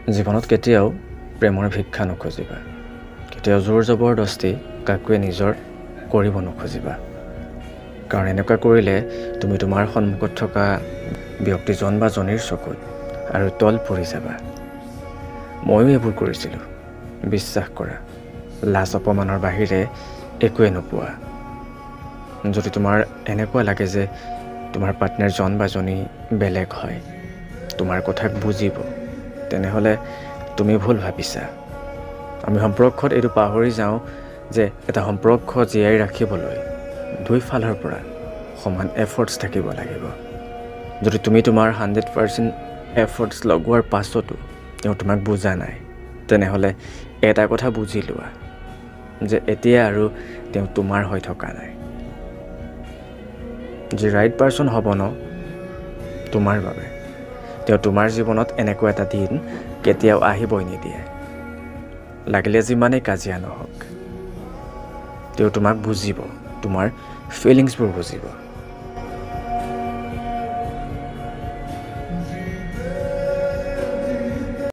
জীৱনত কেতিয়াও প্ৰেমৰ ভিক্ষা নুখুজিবা কেতিয়াও জোৰ জবৰদস্তি কাকোৱে নিজৰ কৰিব নুখুজিবা কাৰণ এনেকুৱা কৰিলে তুমি তোমাৰ সন্মুখত থকা ব্যক্তিজন বা জনীৰ চকুত আৰু তল পৰি যাবা ময়ো এইবোৰ কৰিছিলোঁ বিশ্বাস কৰা লাজ অপমানৰ বাহিৰে একোৱে নোপোৱা যদি তোমাৰ এনেকুৱা লাগে যে তোমাৰ পাৰ্টনাৰজন বা জনী বেলেগ হয় তোমাৰ কথাক বুজিব তেনেহ'লে তুমি ভুল ভাবিছা আমি সম্পৰ্কত এইটো পাহৰি যাওঁ যে এটা সম্পৰ্ক জীয়াই ৰাখিবলৈ দুইফালৰ পৰা সমান এফৰ্টছ থাকিব লাগিব যদি তুমি তোমাৰ 100% এফৰ্টছ লগোৱাৰ পাছতো তেওঁ তোমাক বুজা নাই তেনেহ'লে এটা কথা বুজি লোৱা যে এতিয়া আৰু তেওঁ তোমাৰ হৈ থকা নাই যে ৰাইট পাৰ্চন হ'ব ন তোমাৰ বাবে তেওঁ তোমাৰ জীৱনত এনেকুৱা এটা দিন কেতিয়াও আহিবই নিদিয়ে লাগিলে যিমানেই কাজিয়া নহওক তেওঁ তোমাক বুজিব তোমাৰ ফিলিংছবোৰ বুজিব